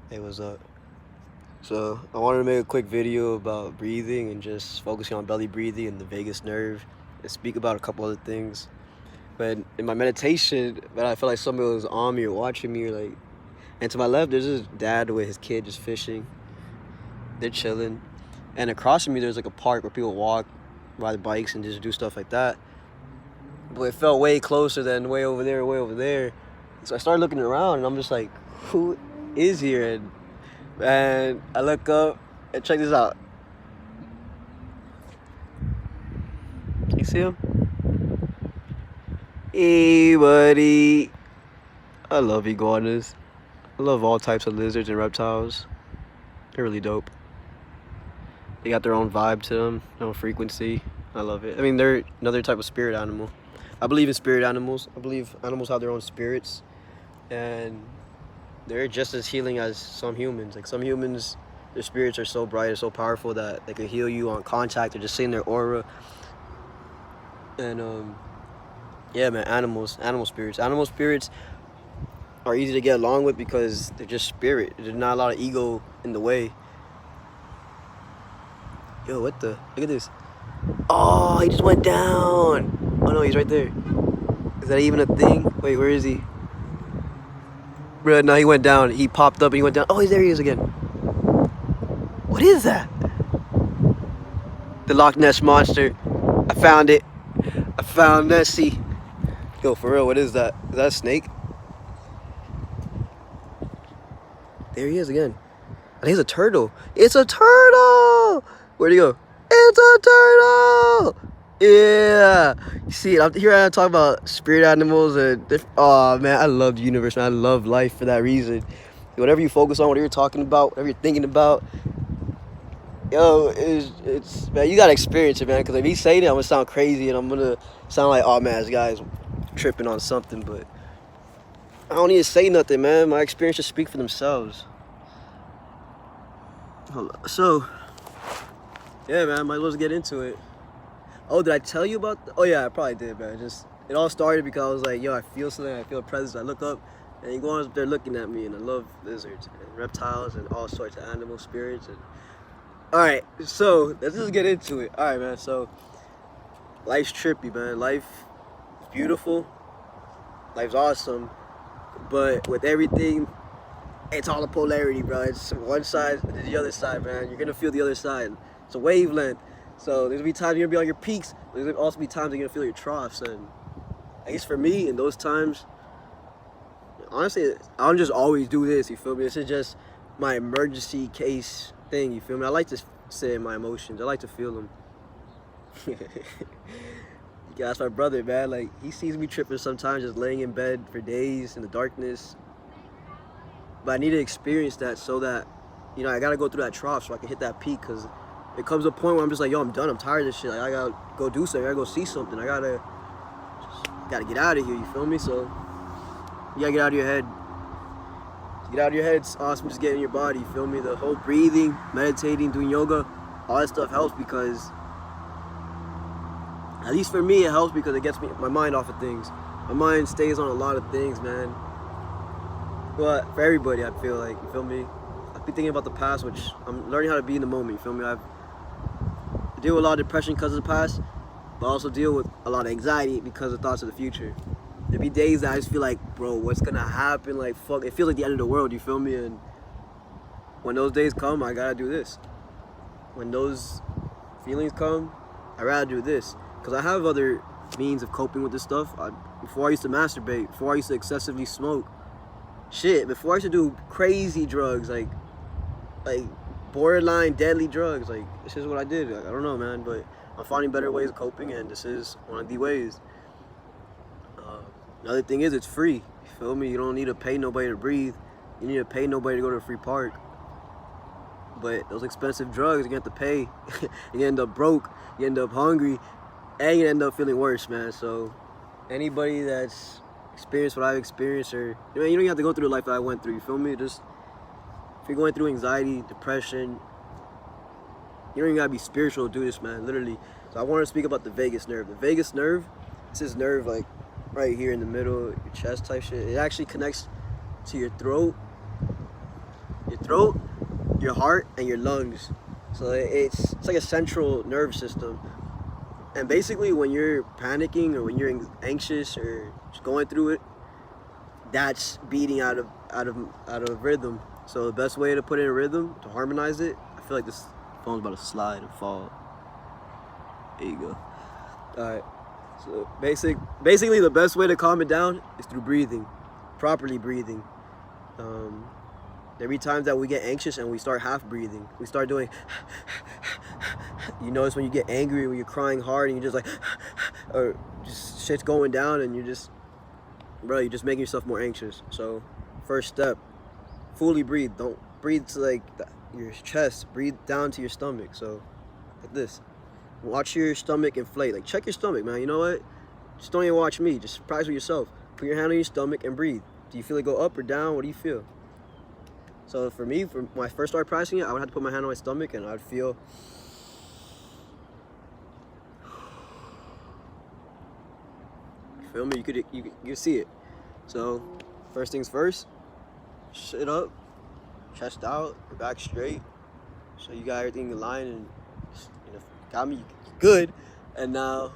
Hey, what's up? So, I wanted to make a quick video about breathing and just focusing on belly breathing and the vagus nerve and speak about a couple other things. But in my meditation, I felt like somebody was on me or watching me, and to my left, there's this dad with his kid just fishing. They're chilling. And across from me, there's like a park where people walk, ride bikes, and just do stuff like that. But it felt way closer than way over there, way over there. So I started looking around, and I'm just like, who is here? And I look up and check this out. You see him? Hey, buddy. I love iguanas. I love all types of lizards and reptiles. They're really dope. They got their own vibe to them, their own frequency. I love it. I mean, they're another type of spirit animal. I believe in spirit animals. I believe animals have their own spirits, and they're just as healing as some humans. Like some humans, their spirits are so bright and so powerful that they can heal you on contact or just seeing their aura. And yeah, man, animal spirits are easy to get along with because they're just spirit. There's not a lot of ego in the way. Yo, what the? Look at this. Oh, he just went down. Oh no, he's right there. Is that even a thing? Wait, where is he? Bro, no, he went down. He popped up and he went down. Oh, there he is again. What is that? The Loch Ness Monster. I found it. I found Nessie. Yo, for real, what is that? Is that a snake? There he is again. I think it's a turtle. It's a turtle! Where'd he go? It's a turtle! Yeah! You see, here I am talking about spirit animals and oh man, I love the universe, man. I love life for that reason. Whatever you focus on, whatever you're talking about, whatever you're thinking about, yo, it's man, you gotta experience it, man. Because if he's saying it, I'm gonna sound crazy and I'm gonna sound like, oh man, this guy's tripping on something, but I don't need to say nothing, man. My experiences speak for themselves. So, yeah, man, might as well just get into it. Oh, did I tell you about? Oh yeah, I probably did, man. It all started because I was like, yo, I feel something. I feel a presence. I look up, and iguanas up there looking at me, and I love lizards and reptiles and all sorts of animal spirits. And all right, so let's just get into it. All right, man. So, life's trippy, man. Life is beautiful. Life's awesome, but with everything, it's all a polarity, bro. It's one side and the other side, man. You're gonna feel the other side. It's a wavelength. So there's gonna be times you're gonna be on your peaks. There's gonna also be times you're gonna feel your troughs. And I guess for me, in those times, honestly, I don't just always do this. You feel me? This is just my emergency case thing. You feel me? I like to say my emotions. I like to feel them. Yeah, that's my brother, man. Like he sees me tripping sometimes, just laying in bed for days in the darkness. But I need to experience that so that, I gotta go through that trough so I can hit that peak. Cause it comes to a point where I'm just like, yo, I'm done. I'm tired of this shit. Like I gotta go do something. I gotta go see something. I gotta get out of here. You feel me? So you gotta get out of your head. To get out of your head, it's awesome. Just get in your body. You feel me? The whole breathing, meditating, doing yoga, all that stuff helps because, at least for me, it helps because it gets my mind off of things. My mind stays on a lot of things, man. But for everybody, I feel like, you feel me? I've been thinking about the past, which I'm learning how to be in the moment, you feel me? I deal with a lot of depression because of the past, but I also deal with a lot of anxiety because of thoughts of the future. There be days that I just feel like, bro, what's gonna happen? Like, fuck, it feels like the end of the world, you feel me? And when those days come, I gotta do this. When those feelings come, I rather do this. Because I have other means of coping with this stuff. Before I used to masturbate, before I used to excessively smoke, before I used to do crazy drugs, like borderline deadly drugs, like this is what I did. Like, I don't know, man, but I'm finding better ways of coping, and this is one of the ways. Another thing is, it's free. You feel me? You don't need to pay nobody to breathe. You need to pay nobody to go to a free park. But those expensive drugs, you have to pay. You end up broke. You end up hungry, and you end up feeling worse, man. So anybody that's experienced what I've experienced, or you don't even have to go through the life that I went through. You feel me? Just if you're going through anxiety, depression, you don't even gotta be spiritual to do this, man. Literally. So I want to speak about the vagus nerve. The vagus nerve, it's this nerve like right here in the middle of your chest type shit. It actually connects to your throat, throat, your heart, and your lungs. So it's like a central nerve system. And basically, when you're panicking or when you're anxious or just going through it, that's beating out of rhythm. So the best way to put it in rhythm, to harmonize it, I feel like this phone's about to slide and fall. There you go. All right. So basically, the best way to calm it down is through breathing, properly breathing. Every time that we get anxious and we start half breathing, we start doing. You notice when you get angry, when you're crying hard, and you're just like, or just shit's going down, and you're just making yourself more anxious. So, first step, fully breathe. Don't breathe to like your chest. Breathe down to your stomach. So, like this. Watch your stomach inflate. Like, check your stomach, man. You know what? Just don't even watch me. Just practice with yourself. Put your hand on your stomach and breathe. Do you feel it go up or down? What do you feel? So for me, when I first started practicing it, I would have to put my hand on my stomach and I'd feel. You feel me? You could see it. So first things first, sit up, chest out, your back straight. So you got everything in line and got me good. And now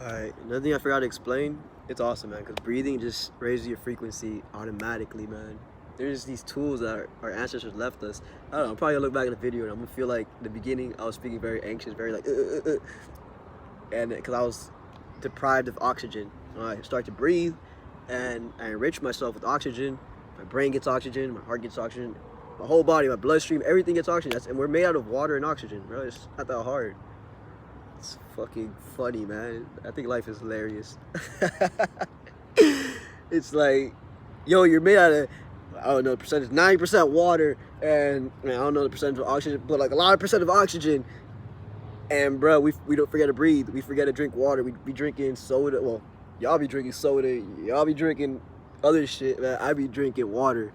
alright, another thing I forgot to explain, it's awesome, man, because breathing just raises your frequency automatically, man. There's these tools that our ancestors left us. I don't know, I'm probably gonna look back in the video and I'm gonna feel like in the beginning I was speaking very anxious, very like, and because I was deprived of oxygen. I start to breathe and I enrich myself with oxygen. My brain gets oxygen, my heart gets oxygen, my whole body, my bloodstream, everything gets oxygen. And we're made out of water and oxygen, bro. It's not that hard. It's fucking funny, man. I think life is hilarious. It's like, yo, you're made out of, I don't know the percentage, 90% water, and I don't know the percentage of oxygen, but like a lot of percent of oxygen. And bro, we don't forget to breathe. We forget to drink water. We be drinking soda. Well, y'all be drinking soda. Y'all be drinking other shit, man. I be drinking water.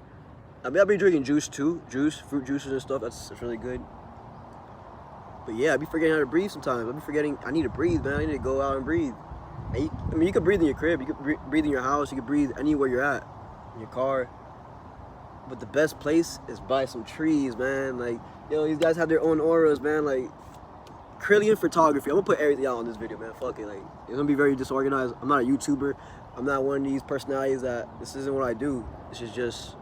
I mean, I be drinking juice too. Fruit juices and stuff. That's really good. But yeah, I be forgetting how to breathe sometimes. I be forgetting I need to breathe, man. I need to go out and breathe. And you can breathe in your crib. You can breathe in your house. You can breathe anywhere you're at, in your car. But the best place is by some trees, man. Like, yo, these guys have their own auras, man. Like, Krillian photography. I'm gonna put everything out on this video, man. Fuck it. Like, it's gonna be very disorganized. I'm not a YouTuber. I'm not one of these personalities that this isn't what I do. This is just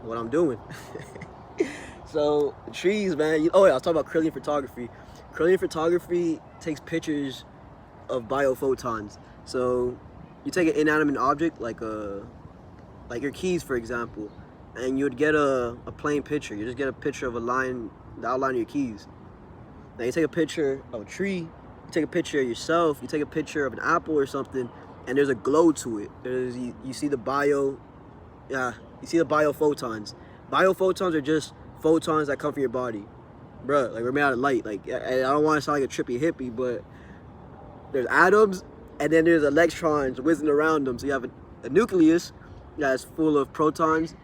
what I'm doing. So, trees, man. Oh yeah, I was talking about Krillian photography. Krillian photography takes pictures of biophotons. So, you take an inanimate object like your keys, for example, and you'd get a plain picture. You just get a picture of a line, the outline of your keys. Now you take a picture of a tree, you take a picture of yourself, you take a picture of an apple or something, and there's a glow to it. You see the biophotons. Biophotons are just photons that come from your body. Bruh, like we're made out of light. Like, I don't want to sound like a trippy hippie, but there's atoms and then there's electrons whizzing around them. So you have a nucleus that's full of protons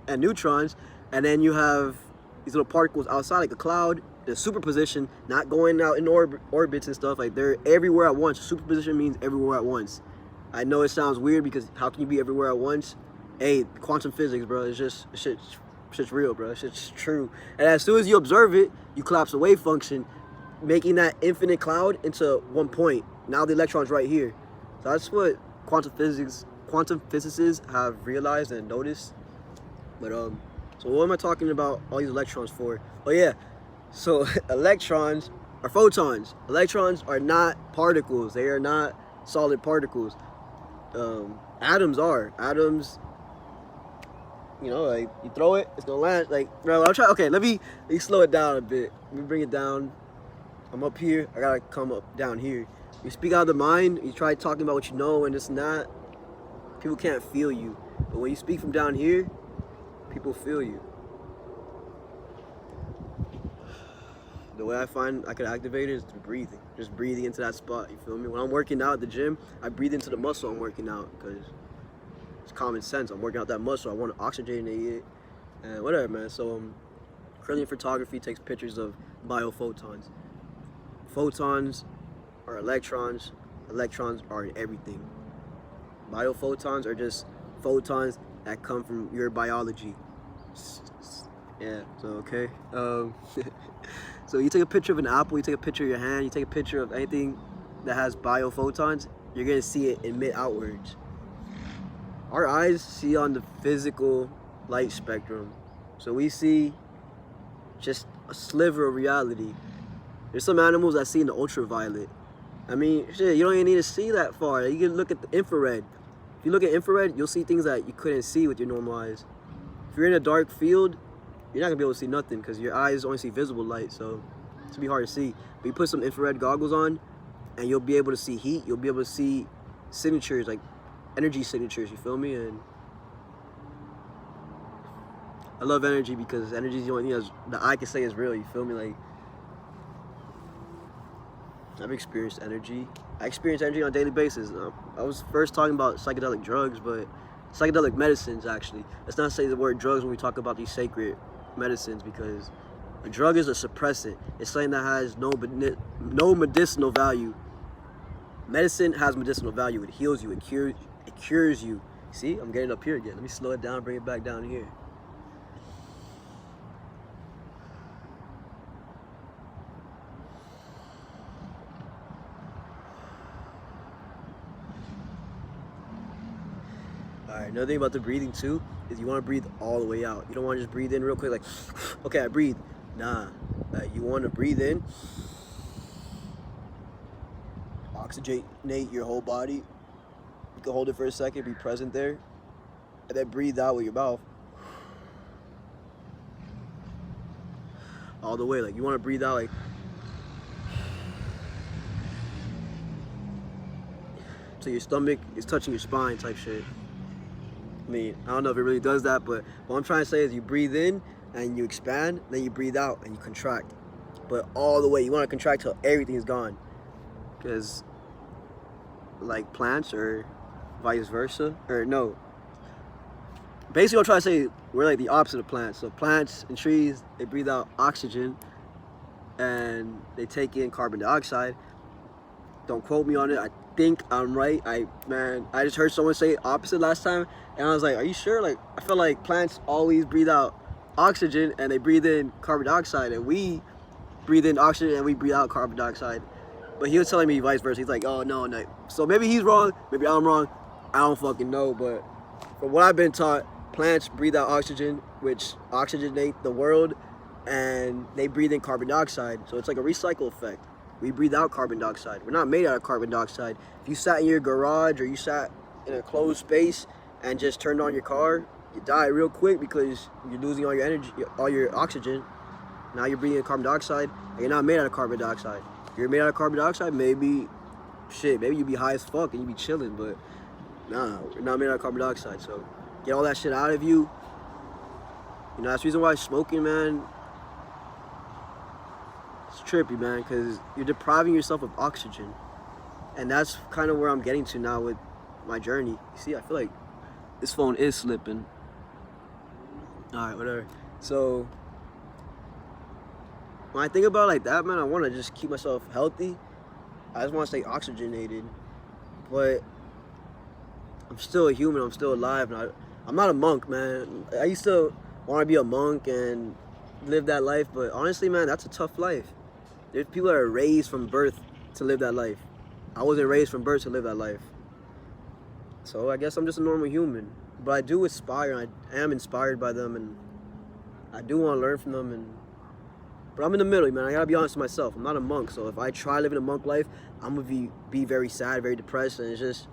and neutrons, and then you have these little particles outside like a cloud. The superposition, not going out in orbits and stuff, like they're everywhere at once. Superposition means everywhere at once. I know it sounds weird because how can you be everywhere at once? Hey, quantum physics, bro. It's just shit's real, bro. Shit's true. And as soon as you observe it, you collapse a wave function, making that infinite cloud into one point. Now the electron's right here. So that's what quantum physicists have realized and noticed. But so what am I talking about all these electrons for? Oh yeah. So electrons are photons. Electrons are not particles. They are not solid particles. Atoms are. Atoms, you know, like you throw it, it's gonna land. Like, bro, I'm trying. Okay, let me slow it down a bit. Let me bring it down. I'm up here. I gotta come up down here. You speak out of the mind. You try talking about what you know, and it's not. People can't feel you. But when you speak from down here, people feel you. The way I find I can activate it is through breathing. Just breathing into that spot, you feel me? When I'm working out at the gym, I breathe into the muscle I'm working out because it's common sense. I'm working out that muscle. I want to oxygenate it and whatever, man. So currently in photography takes pictures of biophotons. Photons are electrons. Electrons are in everything. Biophotons are just photons that come from your biology. Yeah, so okay. So you take a picture of an apple, you take a picture of your hand, you take a picture of anything that has biophotons, you're gonna see it emit outwards. Our eyes see on the physical light spectrum. So we see just a sliver of reality. There's some animals that see in the ultraviolet. I mean, shit, you don't even need to see that far. You can look at the infrared. If you look at infrared, you'll see things that you couldn't see with your normal eyes. If you're in a dark field, you're not gonna be able to see nothing because your eyes only see visible light, so it's gonna be hard to see. But you put some infrared goggles on and you'll be able to see heat, you'll be able to see signatures, like energy signatures, you feel me? And I love energy because energy is the only thing that I can say is real, you feel me? Like, I've experienced energy. I experience energy on a daily basis. I was first talking about psychedelic drugs, but psychedelic medicines, actually. Let's not say the word drugs when we talk about these sacred medicines, because a drug is a suppressant. It's something that has no medicinal value. Medicine has medicinal value. It heals you. It cures you. See, I'm getting up here again. Let me slow it down, bring it back down here. Alright, another thing about the breathing too is you want to breathe all the way out. You don't want to just breathe in real quick like, okay, I breathe. Nah, you want to breathe in, oxygenate your whole body. You can hold it for a second, be present there, and then breathe out with your mouth. All the way, like you want to breathe out like, so your stomach is touching your spine type shit. I mean, I don't know if it really does that, but what I'm trying to say is you breathe in and you expand, then you breathe out and you contract. But all the way, you want to contract till everything is gone. Because like plants or vice versa, or no. Basically what I'm trying to say, we're like the opposite of plants. So plants and trees, they breathe out oxygen and they take in carbon dioxide. Don't quote me on it. I think I'm right. I just heard someone say opposite last time, and I was like, are you sure? Like, I feel like plants always breathe out oxygen and they breathe in carbon dioxide, and we breathe in oxygen and we breathe out carbon dioxide. But he was telling me vice versa. He's like, oh no. So maybe he's wrong, maybe I'm wrong, I don't fucking know. But from what I've been taught, plants breathe out oxygen, which oxygenate the world, and they breathe in carbon dioxide. So it's like a recycle effect. We breathe out carbon dioxide. We're not made out of carbon dioxide. If you sat in your garage or you sat in a closed space and just turned on your car, you die real quick because you're losing all your energy, all your oxygen. Now you're breathing in carbon dioxide, and you're not made out of carbon dioxide. If you're made out of carbon dioxide, maybe you'd be high as fuck and you'd be chilling, but nah, we're not made out of carbon dioxide. So get all that shit out of you. You know, that's the reason why smoking, man, it's trippy, man, because you're depriving yourself of oxygen. And that's kind of where I'm getting to now with my journey. You see, I feel like this phone is slipping. Alright, whatever. So when I think about it like that, man, I want to just keep myself healthy. I just want to stay oxygenated. But I'm still a human. I'm still alive. And I'm not a monk, man. I used to want to be a monk and live that life. But honestly, man, that's a tough life. There's people that are raised from birth to live that life. I wasn't raised from birth to live that life. So I guess I'm just a normal human. But I do aspire, and I am inspired by them, and I do want to learn from them. But I'm in the middle, man. I gotta be honest with myself. I'm not a monk, so if I try living a monk life, I'm gonna be very sad, very depressed, and it's just